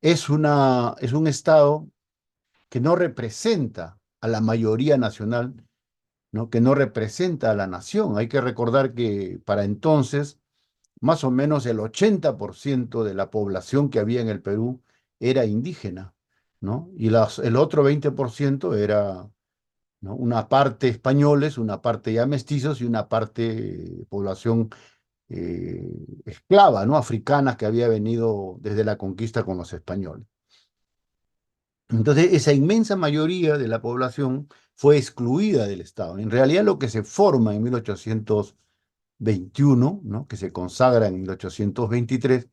es un Estado que no representa a la mayoría nacional, ¿no? Que no representa a la nación. Hay que recordar que para entonces, más o menos el 80% de la población que había en el Perú era indígena, ¿no? Y el otro 20% era, ¿no? Una parte españoles, una parte ya mestizos y una parte población eh, esclava, ¿no? Africana que había venido desde la conquista con los españoles. Entonces, esa inmensa mayoría de la población fue excluida del Estado. En realidad, lo que se forma en 1821, ¿no? Que se consagra en 1823,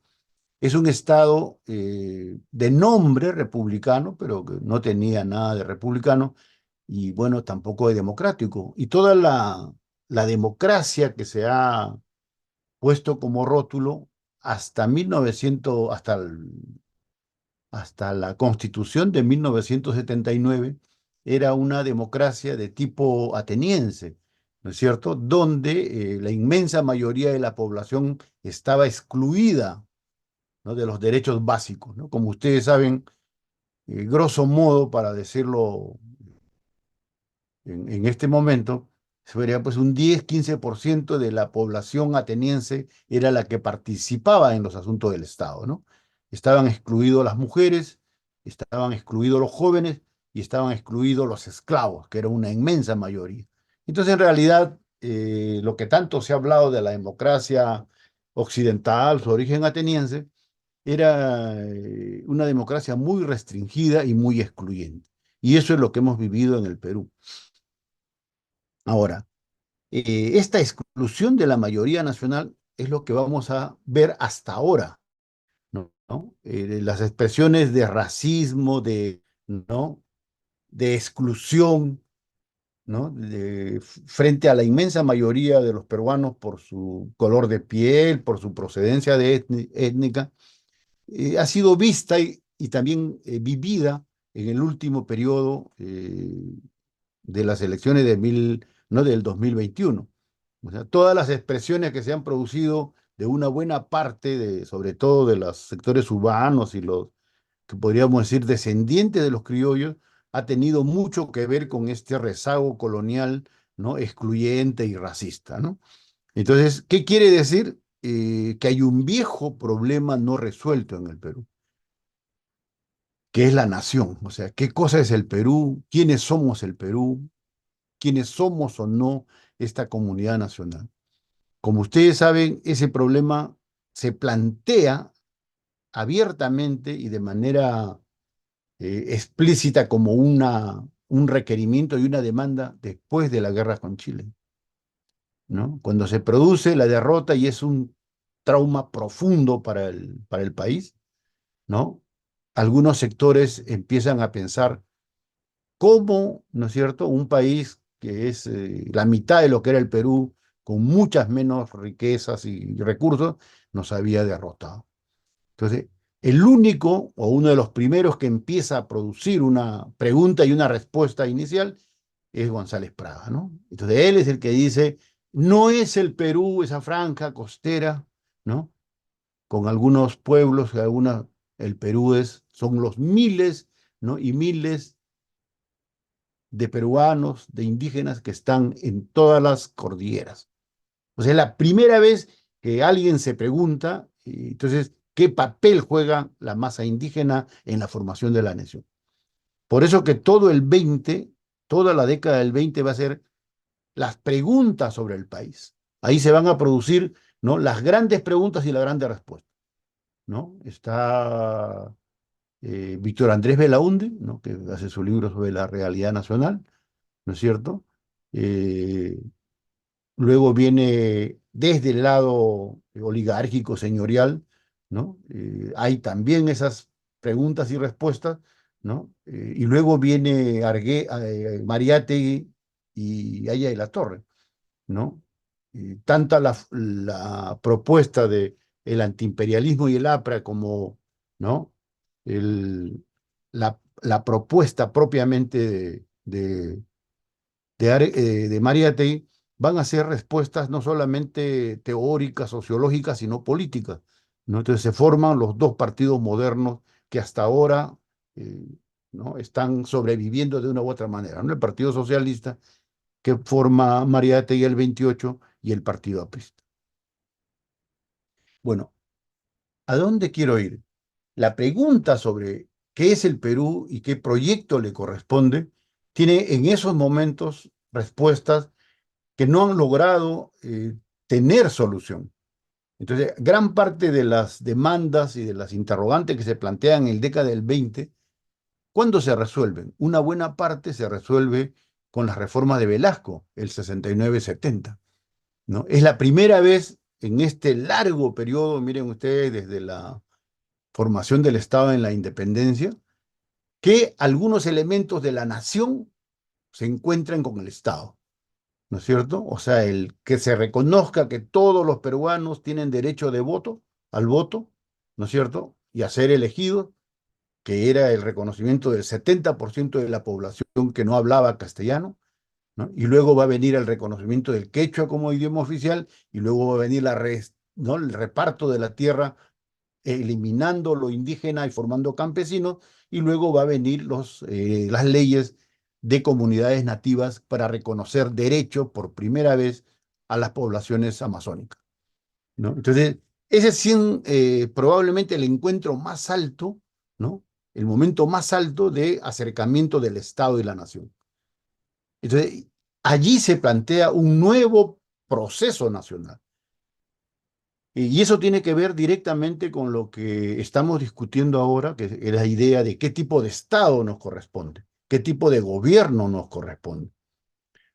es un Estado de nombre republicano, pero que no tenía nada de republicano y, bueno, tampoco de democrático. Y toda la democracia que se ha puesto como rótulo hasta 1900, hasta la Constitución de 1979 era una democracia de tipo ateniense, ¿no es cierto? Donde la inmensa mayoría de la población estaba excluida, ¿no? De los derechos básicos, ¿no? Como ustedes saben, grosso modo, para decirlo en este momento, sería pues un 10-15% de la población ateniense era la que participaba en los asuntos del Estado, ¿no? Estaban excluidos las mujeres, estaban excluidos los jóvenes y estaban excluidos los esclavos, que era una inmensa mayoría. Entonces, en realidad, lo que tanto se ha hablado de la democracia occidental, su origen ateniense, era una democracia muy restringida y muy excluyente. Y eso es lo que hemos vivido en el Perú. Ahora, esta exclusión de la mayoría nacional es lo que vamos a ver hasta ahora, ¿no? Las expresiones de racismo, ¿no? De exclusión, ¿no? Frente a la inmensa mayoría de los peruanos por su color de piel, por su procedencia étnica, ha sido vista y también vivida en el último periodo de las elecciones ¿no? del 2021. O sea, todas las expresiones que se han producido de una buena parte, sobre todo de los sectores urbanos y los que podríamos decir descendientes de los criollos, ha tenido mucho que ver con este rezago colonial, ¿no? Excluyente y racista, ¿no? Entonces, ¿qué quiere decir? Que hay un viejo problema no resuelto en el Perú, que es la nación. O sea, ¿qué cosa es el Perú? ¿Quiénes somos el Perú? ¿Quiénes somos o no esta comunidad nacional? Como ustedes saben, ese problema se plantea abiertamente y de manera explícita como un requerimiento y una demanda después de la guerra con Chile, ¿no? Cuando se produce la derrota y es un trauma profundo para el país, ¿no? Algunos sectores empiezan a pensar cómo, ¿no es cierto?, un país que es la mitad de lo que era el Perú, con muchas menos riquezas y recursos, nos había derrotado. Entonces, el único o uno de los primeros que empieza a producir una pregunta y una respuesta inicial es González Prada, ¿no? Entonces, él es el que dice, no es el Perú esa franja costera, ¿no? Con algunos pueblos, el Perú son los miles, ¿no? Y miles de peruanos, de indígenas que están en todas las cordilleras. O sea, es la primera vez que alguien se pregunta, entonces, ¿qué papel juega la masa indígena en la formación de la nación? Por eso que toda la década del 20 va a ser las preguntas sobre el país. Ahí se van a producir, ¿no? Las grandes preguntas y las grandes respuestas, ¿no? Está Víctor Andrés Belaúnde, ¿no? Que hace su libro sobre la realidad nacional, ¿no es cierto? Eh, Luego viene desde el lado oligárquico, señorial, ¿no? Hay también esas preguntas y respuestas, ¿no? Y luego viene Mariátegui y Haya de la Torre, ¿no? Tanta la propuesta de el antiimperialismo y el APRA como, ¿no? La propuesta propiamente de Mariátegui van a ser respuestas no solamente teóricas, sociológicas, sino políticas, ¿no? Entonces se forman los dos partidos modernos que hasta ahora eh, ¿no? están sobreviviendo de una u otra manera, ¿no? El Partido Socialista, que forma Mariátegui el 28, y el Partido Aprista. Bueno, ¿a dónde quiero ir? La pregunta sobre qué es el Perú y qué proyecto le corresponde tiene en esos momentos respuestas que no han logrado tener solución. Entonces, gran parte de las demandas y de las interrogantes que se plantean en el década del 20, ¿cuándo se resuelven? Una buena parte se resuelve con las reformas de Velasco, el 69-70, ¿no? Es la primera vez en este largo periodo, miren ustedes, desde la formación del Estado en la independencia, que algunos elementos de la nación se encuentran con el Estado, ¿no es cierto? O sea, el que se reconozca que todos los peruanos tienen derecho de voto, al voto, ¿no es cierto? Y a ser elegidos, que era el reconocimiento del 70% de la población que no hablaba castellano, ¿no? Y luego va a venir el reconocimiento del quechua como idioma oficial, y luego va a venir ¿no? el reparto de la tierra, eliminando lo indígena y formando campesinos, y luego va a venir las leyes de comunidades nativas para reconocer derechos por primera vez a las poblaciones amazónicas, ¿no? Entonces, ese es probablemente el encuentro más alto, ¿no? El momento más alto de acercamiento del Estado y la nación. Entonces, allí se plantea un nuevo proceso nacional. Y eso tiene que ver directamente con lo que estamos discutiendo ahora, que es la idea de qué tipo de Estado nos corresponde, qué tipo de gobierno nos corresponde.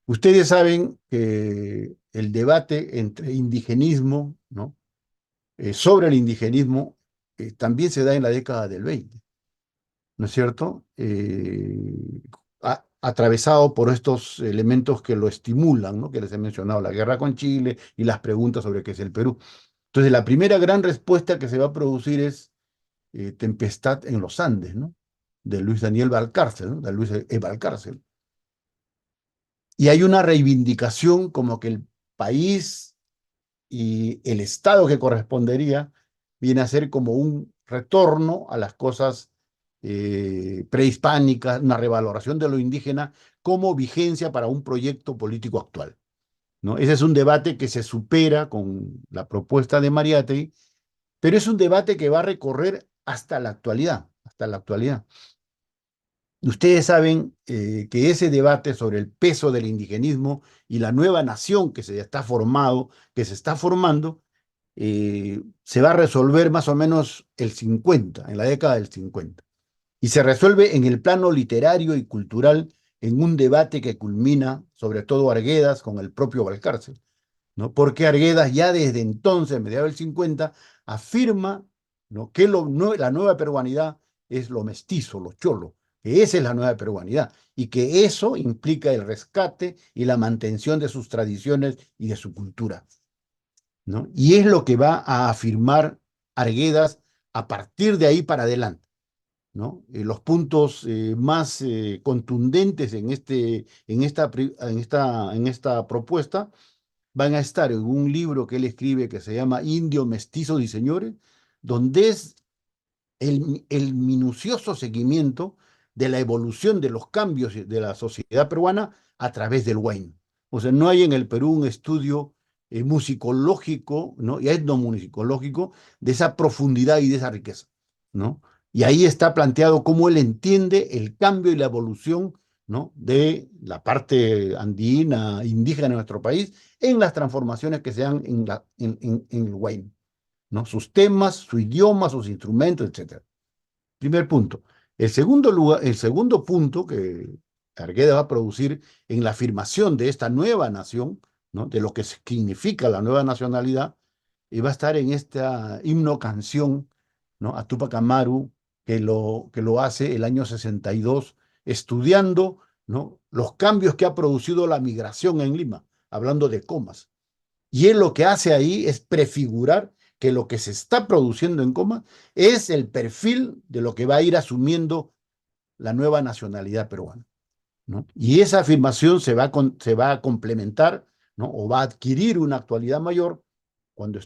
Ustedes saben que el debate entre indigenismo, ¿no? Sobre el indigenismo, también se da en la década del 20, ¿no es cierto? Atravesado por estos elementos que lo estimulan, ¿no? Que les he mencionado, la guerra con Chile y las preguntas sobre qué es el Perú. Entonces, la primera gran respuesta que se va a producir es Tempestad en los Andes, ¿no? De Luis Daniel Valcárcel, ¿no? De Luis Valcárcel. Y hay una reivindicación como que el país y el Estado que correspondería viene a ser como un retorno a las cosas prehispánicas, una revaloración de lo indígena como vigencia para un proyecto político actual, ¿no? Ese es un debate que se supera con la propuesta de Mariátegui, pero es un debate que va a recorrer hasta la actualidad, hasta la actualidad. Ustedes saben que ese debate sobre el peso del indigenismo y la nueva nación que se está formando, se va a resolver más o menos en la década del 50. Y se resuelve en el plano literario y cultural en un debate que culmina, sobre todo Arguedas, con el propio Valcárcel, ¿no? Porque Arguedas ya desde entonces, mediados del 50, afirma, ¿no? que la nueva peruanidad es lo mestizo, lo cholo, que esa es la nueva peruanidad y que eso implica el rescate y la mantención de sus tradiciones y de su cultura, ¿no? Y es lo que va a afirmar Arguedas a partir de ahí para adelante, ¿no? Los puntos más contundentes en esta propuesta van a estar en un libro que él escribe que se llama Indio, Mestizos y Señores, donde es el minucioso seguimiento de la evolución de los cambios de la sociedad peruana a través del Huayno. O sea, no hay en el Perú un estudio musicológico, ¿no? Y etnomusicológico de esa profundidad y de esa riqueza, ¿no? Y ahí está planteado cómo él entiende el cambio y la evolución, ¿no? De la parte andina, indígena de nuestro país, en las transformaciones que se dan en el Huayno, ¿no? Sus temas, su idioma, sus instrumentos, etcétera. Primer punto. El segundo punto que Arguedas va a producir en la afirmación de esta nueva nación, ¿no? De lo que significa la nueva nacionalidad, y va a estar en esta himno canción, ¿no? A Túpac Amaru, que lo hace el año 62, estudiando, ¿no? Los cambios que ha producido la migración en Lima, hablando de comas. Y él lo que hace ahí es prefigurar que lo que se está produciendo en Coma es el perfil de lo que va a ir asumiendo la nueva nacionalidad peruana, ¿no? Y esa afirmación se va a complementar, ¿no? O va a adquirir una actualidad mayor cuando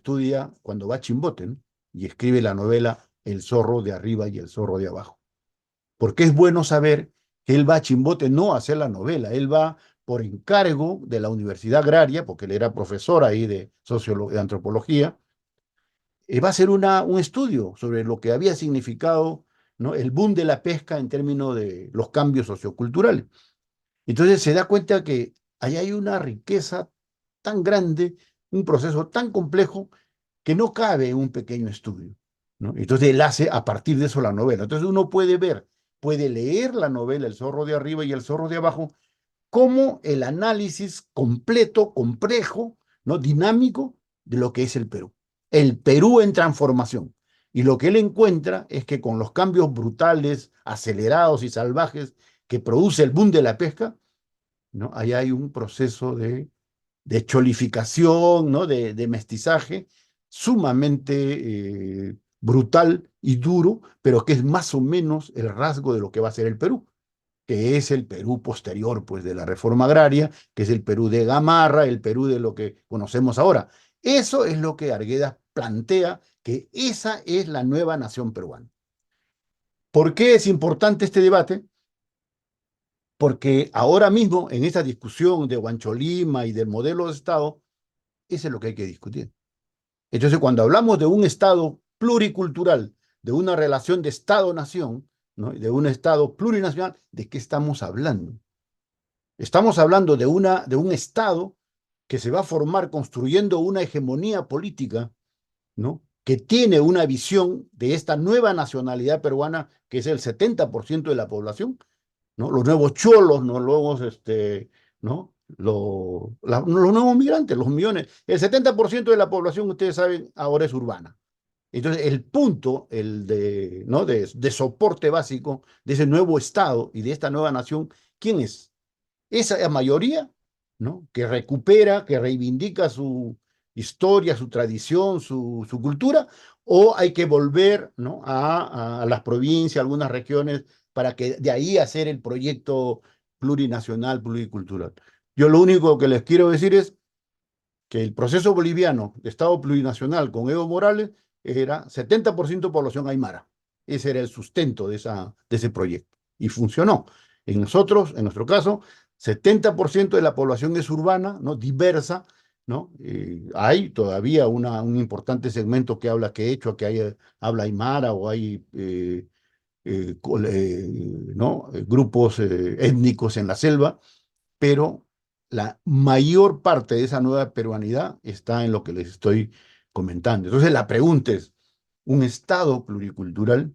va a Chimbote, ¿no? Y escribe la novela el zorro de arriba y el zorro de abajo. Porque es bueno saber que él va a Chimbote no a hacer la novela, él va por encargo de la Universidad Agraria, porque él era profesor ahí de, de antropología, va a hacer un estudio sobre lo que había significado, ¿no?, el boom de la pesca en términos de los cambios socioculturales. Entonces se da cuenta que ahí hay una riqueza tan grande, un proceso tan complejo que no cabe en un pequeño estudio, ¿no? Entonces él hace a partir de eso la novela. Entonces uno puede ver, puede leer la novela El zorro de arriba y el zorro de abajo como el análisis completo, complejo, ¿no?, dinámico de lo que es el Perú. El Perú en transformación. Y lo que él encuentra es que con los cambios brutales, acelerados y salvajes que produce el boom de la pesca, ¿no?, ahí hay un proceso de cholificación, ¿no?, de mestizaje sumamente brutal y duro, pero que es más o menos el rasgo de lo que va a ser el Perú, que es el Perú posterior, pues, de la reforma agraria, que es el Perú de Gamarra, el Perú de lo que conocemos ahora. Eso es lo que Arguedas plantea, que esa es la nueva nación peruana. ¿Por qué es importante este debate? Porque ahora mismo, en esta discusión de Huancholima y del modelo de Estado, eso es lo que hay que discutir. Entonces, cuando hablamos de un Estado pluricultural, de una relación de Estado-nación, ¿no?, de un Estado plurinacional, ¿de qué estamos hablando? Estamos hablando de un Estado que se va a formar construyendo una hegemonía política, ¿no?, que tiene una visión de esta nueva nacionalidad peruana, que es el 70% de la población, ¿no? Los nuevos cholos, ¿no?, ¿no?, los nuevos migrantes, los millones. El 70% de la población, ustedes saben, ahora es urbana. Entonces, el punto, ¿no?, de soporte básico de ese nuevo Estado y de esta nueva nación, ¿quién es? Esa mayoría, ¿no?, que recupera, que reivindica su historia, su tradición, su cultura, o hay que volver, ¿no?, a las provincias, a algunas regiones, para que de ahí hacer el proyecto plurinacional, pluricultural. Yo lo único que les quiero decir es que el proceso boliviano de Estado plurinacional con Evo Morales era 70% población aymara. Ese era el sustento de ese proyecto. Y funcionó. En nuestro caso, 70% de la población es urbana, ¿no?, diversa, ¿no? Hay todavía un importante segmento que habla quechua, habla aymara, o hay ¿no?, grupos étnicos en la selva, pero la mayor parte de esa nueva peruanidad está en lo que les estoy comentando. Entonces la pregunta es, ¿un Estado pluricultural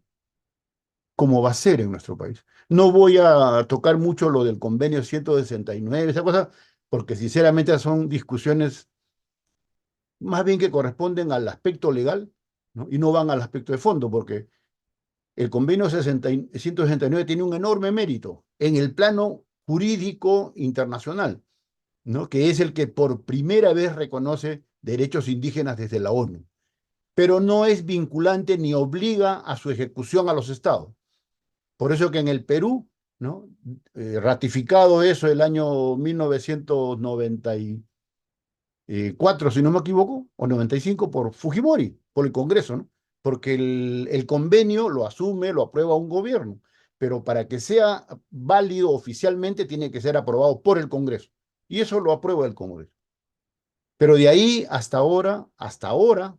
cómo va a ser en nuestro país? No voy a tocar mucho lo del convenio 169, esa cosa, porque sinceramente son discusiones más bien que corresponden al aspecto legal, ¿no?, y no van al aspecto de fondo, porque el convenio 169 tiene un enorme mérito en el plano jurídico internacional, ¿no?, que es el que por primera vez reconoce derechos indígenas desde la ONU, pero no es vinculante ni obliga a su ejecución a los estados. Por eso que en el Perú, ¿no?, ratificado eso el año 1994, si no me equivoco, o 95, por Fujimori, por el Congreso, ¿no? Porque el convenio lo asume, lo aprueba un gobierno, pero para que sea válido oficialmente tiene que ser aprobado por el Congreso, y eso lo aprueba el Congreso. Pero de ahí hasta ahora,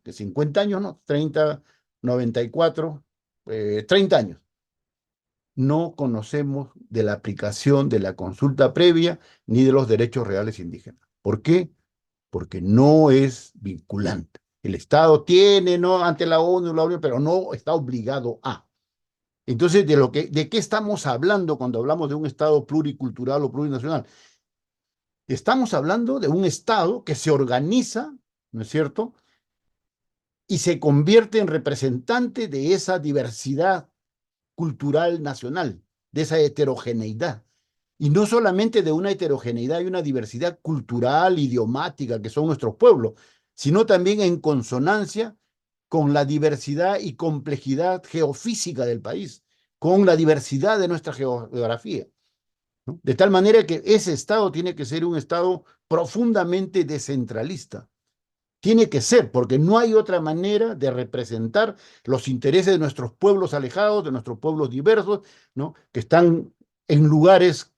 de 50 años, ¿no? 30, 94, 30 años, no conocemos de la aplicación de la consulta previa ni de los derechos reales indígenas. ¿Por qué? Porque no es vinculante. El Estado tiene, ¿no?, ante la ONU, pero no está obligado a. Entonces, ¿de qué estamos hablando cuando hablamos de un Estado pluricultural o plurinacional? Estamos hablando de un Estado que se organiza, ¿no es cierto?, y se convierte en representante de esa diversidad cultural nacional, de esa heterogeneidad. Y no solamente de una heterogeneidad y una diversidad cultural, idiomática, que son nuestros pueblos, sino también en consonancia con la diversidad y complejidad geofísica del país, con la diversidad de nuestra geografía, ¿no? De tal manera que ese Estado tiene que ser un Estado profundamente descentralista. Tiene que ser, porque no hay otra manera de representar los intereses de nuestros pueblos alejados, de nuestros pueblos diversos, ¿no? Que están en lugares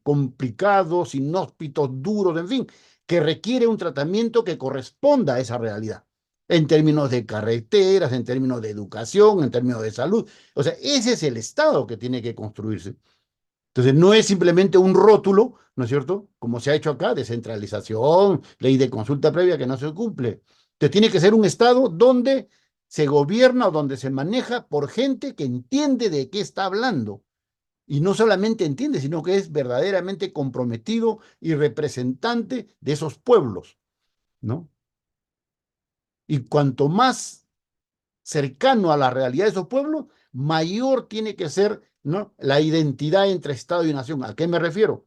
complicados, inhóspitos, duros, en fin, que requiere un tratamiento que corresponda a esa realidad, en términos de carreteras, en términos de educación, en términos de salud. O sea, ese es el Estado que tiene que construirse. Entonces, no es simplemente un rótulo, ¿no es cierto? Como se ha hecho acá, descentralización, ley de consulta previa que no se cumple. Entonces, tiene que ser un Estado donde se gobierna o donde se maneja por gente que entiende de qué está hablando. Y no solamente entiende, sino que es verdaderamente comprometido y representante de esos pueblos, ¿no? Y cuanto más cercano a la realidad de esos pueblos, mayor tiene que ser, ¿no?, la identidad entre Estado y nación. ¿A qué me refiero?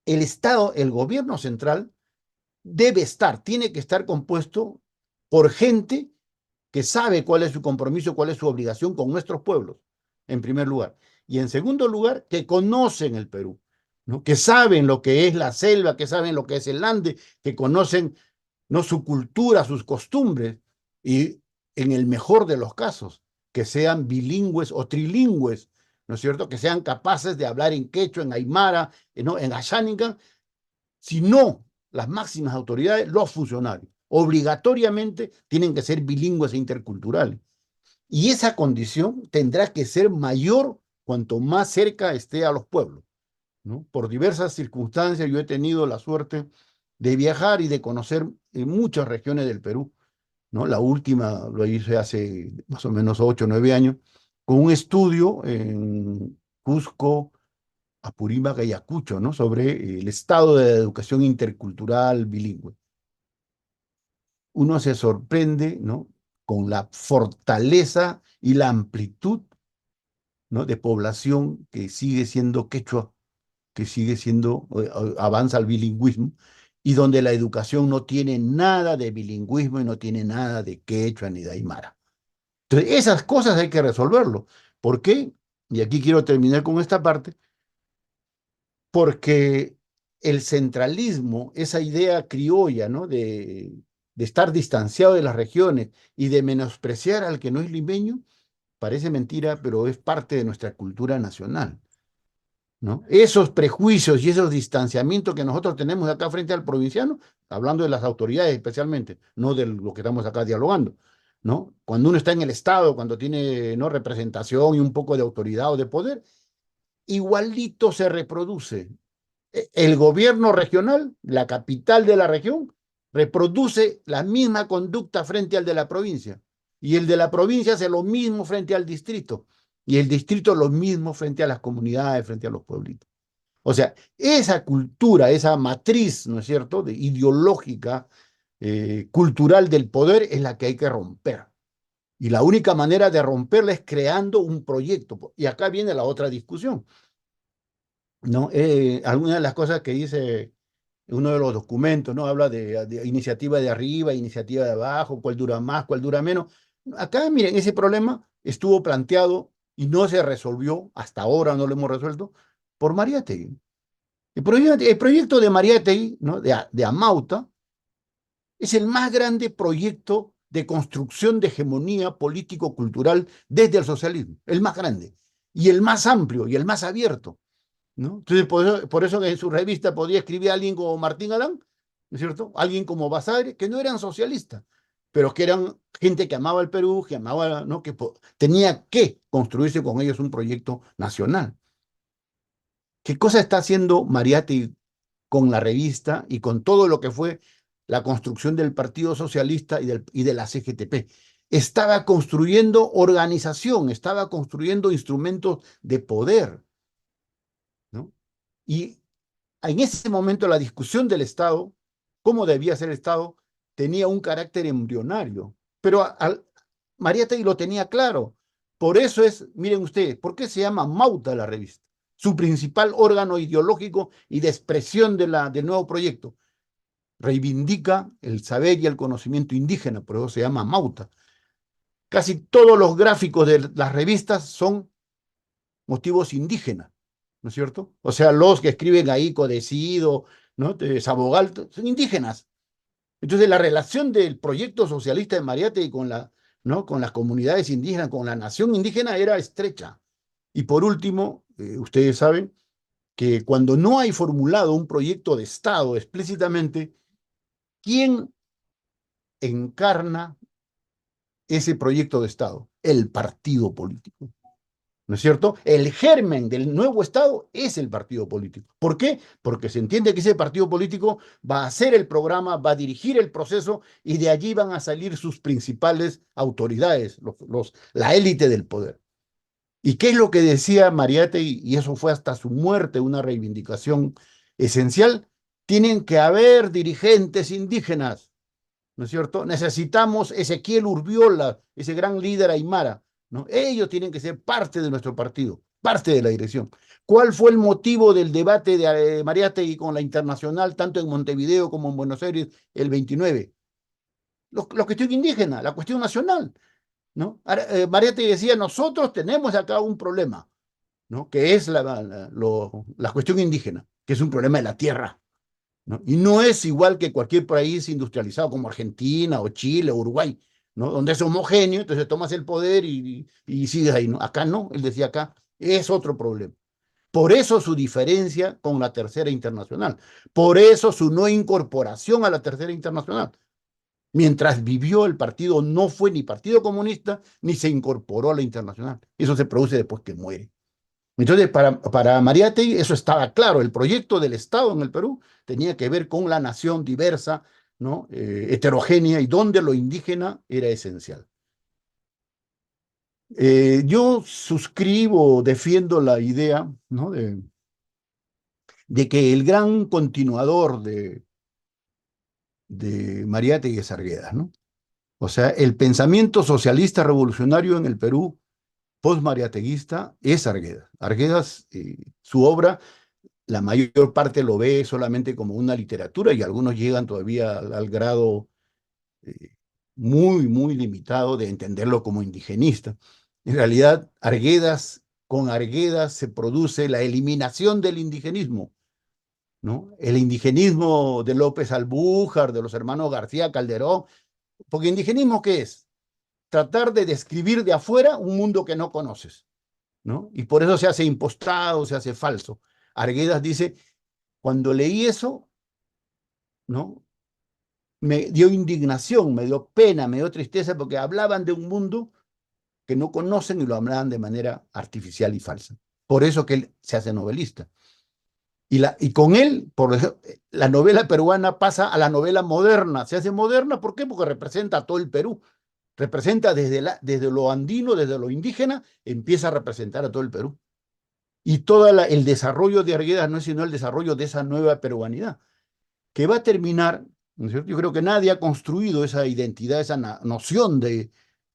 El Estado, el gobierno central, tiene que estar compuesto por gente que sabe cuál es su compromiso, cuál es su obligación con nuestros pueblos, en primer lugar. Y en segundo lugar, que conocen el Perú, ¿no? Que saben lo que es la selva, que saben lo que es el Ande, que conocen, ¿no?, su cultura, sus costumbres, y en el mejor de los casos, que sean bilingües o trilingües, ¿no es cierto? Que sean capaces de hablar en quechua, en aymara, ¿no?, en ashánica, sino las máximas autoridades, los funcionarios. Obligatoriamente tienen que ser bilingües e interculturales. Y esa condición tendrá que ser mayor cuanto más cerca esté a los pueblos, ¿no? Por diversas circunstancias yo he tenido la suerte de viajar y de conocer en muchas regiones del Perú, ¿no? La última lo hice hace más o menos 8 o 9 años, con un estudio en Cusco, Apurímac y Ayacucho, ¿no?, sobre el estado de la educación intercultural bilingüe. Uno se sorprende, ¿no?, con la fortaleza y la amplitud, ¿no?, de población que sigue siendo quechua, que sigue siendo, avanza al bilingüismo, y donde la educación no tiene nada de bilingüismo y no tiene nada de quechua ni de aymara. Entonces, esas cosas hay que resolverlo. ¿Por qué? Y aquí quiero terminar con esta parte, porque el centralismo, esa idea criolla, ¿no?, de estar distanciado de las regiones y de menospreciar al que no es limeño, parece mentira, pero es parte de nuestra cultura nacional, ¿no? Esos prejuicios y esos distanciamientos que nosotros tenemos acá frente al provinciano, hablando de las autoridades especialmente, no de lo que estamos acá dialogando, ¿no? Cuando uno está en el Estado, cuando tiene, ¿no?, representación y un poco de autoridad o de poder, igualito se reproduce. El gobierno regional, la capital de la región, reproduce la misma conducta frente al de la provincia. Y el de la provincia hace lo mismo frente al distrito. Y el distrito lo mismo frente a las comunidades, frente a los pueblitos. O sea, esa cultura, esa matriz, ¿no es cierto?, ideológica, cultural del poder es la que hay que romper. Y la única manera de romperla es creando un proyecto. Y acá viene la otra discusión, ¿no? Algunas de las cosas que dice uno de los documentos, ¿no?, habla de iniciativa de arriba, iniciativa de abajo, cuál dura más, cuál dura menos. Acá, miren, ese problema estuvo planteado y no se resolvió, hasta ahora no lo hemos resuelto, por Mariátegui. El proyecto de Mariátegui, ¿no?, de Amauta, es el más grande proyecto de construcción de hegemonía político-cultural desde el socialismo, el más grande, y el más amplio, y el más abierto, ¿no? Entonces, por eso en su revista podía escribir a alguien como Martín Alán, ¿no es cierto? Alguien como Basadre, que no eran socialistas, pero que eran gente que amaba el Perú, que amaba, ¿no?, que tenía que construirse con ellos un proyecto nacional. ¿Qué cosa está haciendo Mariátegui con la revista y con todo lo que fue la construcción del Partido Socialista y de la CGTP? Estaba construyendo organización, estaba construyendo instrumentos de poder, ¿no? Y en ese momento la discusión del Estado, cómo debía ser el Estado, tenía un carácter embrionario, pero Mariátegui lo tenía claro. Por eso es, miren ustedes, ¿por qué se llama Mauta la revista? Su principal órgano ideológico y de expresión del nuevo proyecto. Reivindica el saber y el conocimiento indígena, por eso se llama Mauta. Casi todos los gráficos de las revistas son motivos indígenas, ¿no es cierto? O sea, los que escriben ahí Codecido, ¿no?, de Sabogal, son indígenas. Entonces, la relación del proyecto socialista de Mariátegui con ¿no? con las comunidades indígenas, con la nación indígena, era estrecha. Y por último, ustedes saben que cuando no hay formulado un proyecto de Estado explícitamente, ¿quién encarna ese proyecto de Estado? El partido político. ¿No es cierto? El germen del nuevo Estado es el partido político. ¿Por qué? Porque se entiende que ese partido político va a hacer el programa, va a dirigir el proceso y de allí van a salir sus principales autoridades, la élite del poder. ¿Y qué es lo que decía Mariátegui? Y eso fue hasta su muerte una reivindicación esencial. Tienen que haber dirigentes indígenas, ¿no es cierto? Necesitamos Ezequiel Urbiola, ese gran líder aymara, ¿no? Ellos tienen que ser parte de nuestro partido, parte de la dirección. ¿Cuál fue el motivo del debate de Mariátegui con la Internacional, tanto en Montevideo como en Buenos Aires, el 29? La cuestión indígena, la cuestión nacional, ¿no? Mariátegui decía, nosotros tenemos acá un problema, ¿no? Que es la cuestión indígena, que es un problema de la tierra, ¿no? Y no es igual que cualquier país industrializado como Argentina o Chile o Uruguay, ¿no? Donde es homogéneo, entonces tomas el poder y sigues ahí, ¿no? Acá no, él decía acá, es otro problema. Por eso su diferencia con la Tercera Internacional, por eso su no incorporación a la Tercera Internacional. Mientras vivió el partido no fue ni partido comunista ni se incorporó a la Internacional. Eso se produce después que muere. Entonces, para Mariátegui eso estaba claro, el proyecto del Estado en el Perú tenía que ver con la nación diversa, ¿no? Heterogénea y donde lo indígena era esencial. Yo suscribo, defiendo la idea, ¿no? de que el gran continuador de Mariátegui es Arguedas, ¿no? O sea, el pensamiento socialista revolucionario en el Perú post-mariateguista es Arguedas. Arguedas, su obra la mayor parte lo ve solamente como una literatura y algunos llegan todavía al grado eh, muy, muy limitado de entenderlo como indigenista. En realidad, con Arguedas se produce la eliminación del indigenismo, ¿no? El indigenismo de López Albújar, de los hermanos García Calderón, porque indigenismo, ¿qué es? Tratar de describir de afuera un mundo que no conoces, ¿no? Y por eso se hace impostado, se hace falso. Arguedas dice, cuando leí eso, ¿no? Me dio indignación, me dio pena, me dio tristeza porque hablaban de un mundo que no conocen y lo hablaban de manera artificial y falsa. Por eso que él se hace novelista. Y con él, por ejemplo, la novela peruana pasa a la novela moderna. Se hace moderna, ¿por qué? Porque representa a todo el Perú. Representa desde lo andino, desde lo indígena, empieza a representar a todo el Perú. Y todo el desarrollo de Arguedas no es sino el desarrollo de esa nueva peruanidad que va a terminar, ¿no es cierto? Yo creo que nadie ha construido esa identidad, esa noción de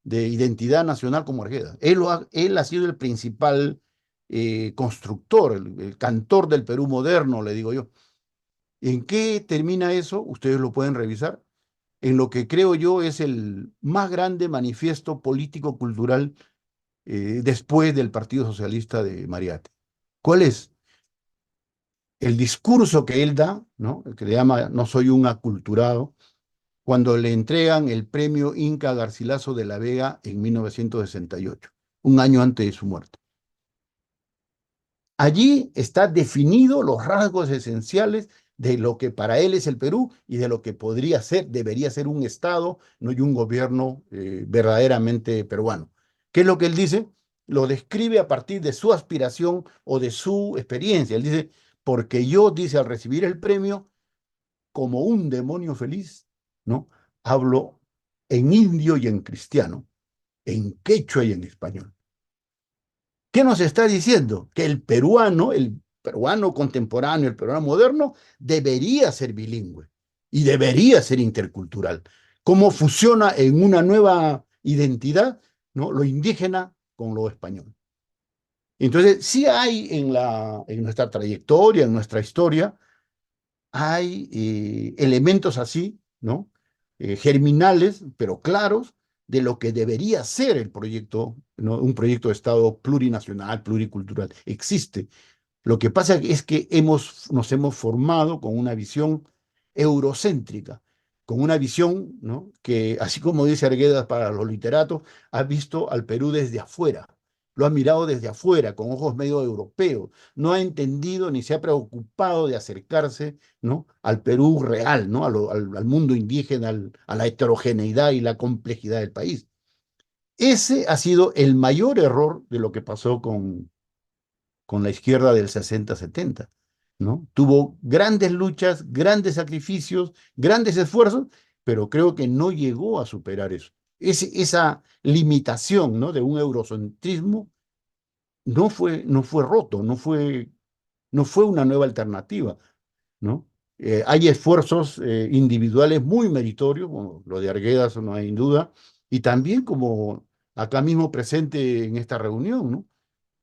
identidad nacional como Arguedas. Él ha sido el principal constructor, el cantor del Perú moderno, le digo yo. ¿En qué termina eso? Ustedes lo pueden revisar. En lo que creo yo es el más grande manifiesto político-cultural después del Partido Socialista de Mariate. ¿Cuál es? El discurso que él da, ¿no? Que le llama No soy un aculturado, cuando le entregan el premio Inca Garcilaso de la Vega en 1968, un año antes de su muerte. Allí está definido los rasgos esenciales de lo que para él es el Perú y de lo que podría ser, debería ser un Estado, no y un gobierno verdaderamente peruano. ¿Qué es lo que él dice? Lo describe a partir de su aspiración o de su experiencia. Él dice, porque yo, dice, al recibir el premio, como un demonio feliz, ¿no? Hablo en indio y en cristiano, en quechua y en español. ¿Qué nos está diciendo? Que el peruano contemporáneo, el peruano moderno, debería ser bilingüe y debería ser intercultural. ¿Cómo fusiona en una nueva identidad, ¿no? Lo indígena con lo español? Entonces, sí hay en nuestra trayectoria, en nuestra historia, hay elementos así, ¿no? Germinales, pero claros, de lo que debería ser el proyecto, ¿no? Un proyecto de Estado plurinacional, pluricultural. Existe. Lo que pasa es que nos hemos formado con una visión eurocéntrica. con una visión, ¿no? Que, así como dice Arguedas para los literatos, ha visto al Perú desde afuera, lo ha mirado desde afuera, con ojos medio europeos, no ha entendido ni se ha preocupado de acercarse, ¿no? Al Perú real, ¿no? Al mundo indígena, a la heterogeneidad y la complejidad del país. Ese ha sido el mayor error de lo que pasó con la izquierda del 60-70, ¿no? Tuvo grandes luchas, grandes sacrificios, grandes esfuerzos, pero creo que no llegó a superar eso. Esa limitación, ¿no? De un eurocentrismo no fue roto, no fue una nueva alternativa, ¿no? Hay esfuerzos individuales muy meritorios, como lo de Arguedas, no hay duda, y también como acá mismo presente en esta reunión, ¿no?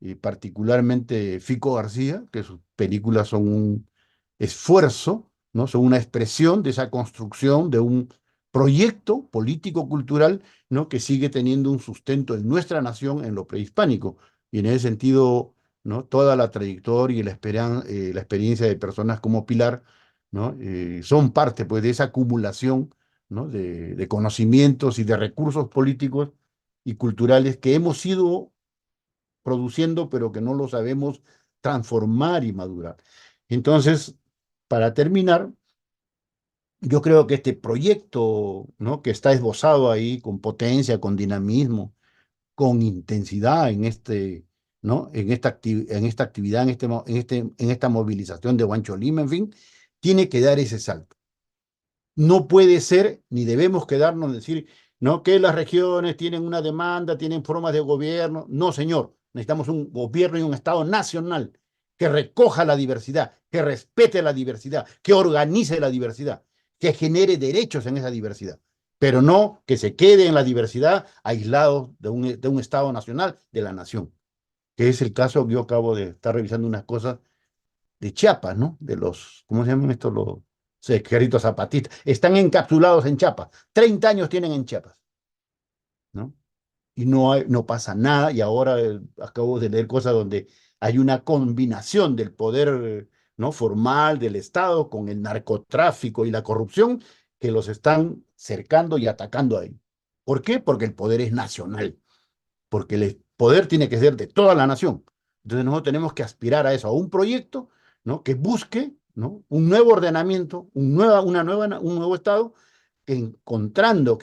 Y particularmente Fico García, que sus películas son un esfuerzo, ¿no? Son una expresión de esa construcción de un proyecto político-cultural, ¿no? Que sigue teniendo un sustento en nuestra nación en lo prehispánico. Y en ese sentido, ¿no? Toda la trayectoria y la experiencia de personas como Pilar, ¿no? Son parte, pues, de esa acumulación, ¿no? de conocimientos y de recursos políticos y culturales que hemos ido produciendo, pero que no lo sabemos transformar y madurar. Entonces, para terminar, yo creo que este proyecto, ¿no? Que está esbozado ahí con potencia, con dinamismo, con intensidad ¿no? en esta actividad, en esta movilización de Huancho Lima, en fin, tiene que dar ese salto. No puede ser, ni debemos quedarnos en decir, no, que las regiones tienen una demanda, tienen formas de gobierno. No, señor, necesitamos un gobierno y un Estado nacional que recoja la diversidad, que respete la diversidad, que organice la diversidad, que genere derechos en esa diversidad, pero no que se quede en la diversidad aislado de un Estado nacional, de la nación, que es el caso que yo acabo de estar revisando unas cosas de Chiapas, ¿no? ¿Cómo se llaman estos? Los ejércitos zapatistas. Están encapsulados en Chiapas. 30 años tienen en Chiapas, ¿no? Y no pasa nada. Y ahora acabo de leer cosas donde hay una combinación del poder, ¿no? Formal del Estado con el narcotráfico y la corrupción que los están cercando y atacando ahí. ¿Por qué? Porque el poder es nacional, porque el poder tiene que ser de toda la nación. Entonces nosotros tenemos que aspirar a eso, a un proyecto, ¿no? Que busque, ¿no? Un nuevo ordenamiento, un nuevo Estado, encontrando,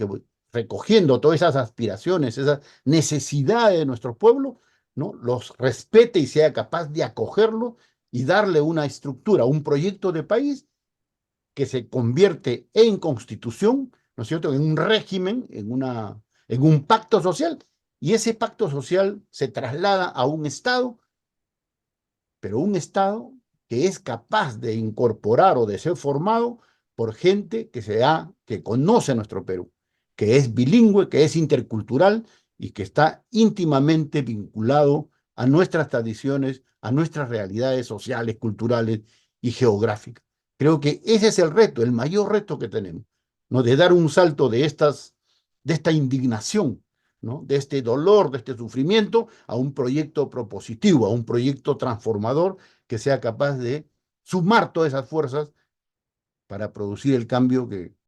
recogiendo todas esas aspiraciones, esas necesidades de nuestro pueblo, ¿no? Los respete y sea capaz de acogerlo y darle una estructura, un proyecto de país que se convierte en constitución, ¿no es cierto?, en un régimen, en un pacto social, y ese pacto social se traslada a un Estado, pero un Estado que es capaz de incorporar o de ser formado por gente que conoce nuestro Perú, que es bilingüe, que es intercultural y que está íntimamente vinculado a nuestras tradiciones, a nuestras realidades sociales, culturales y geográficas. Creo que ese es el reto, el mayor reto que tenemos, ¿no? De dar un salto de esta indignación, ¿no? De este dolor, de este sufrimiento, a un proyecto propositivo, a un proyecto transformador que sea capaz de sumar todas esas fuerzas para producir el cambio que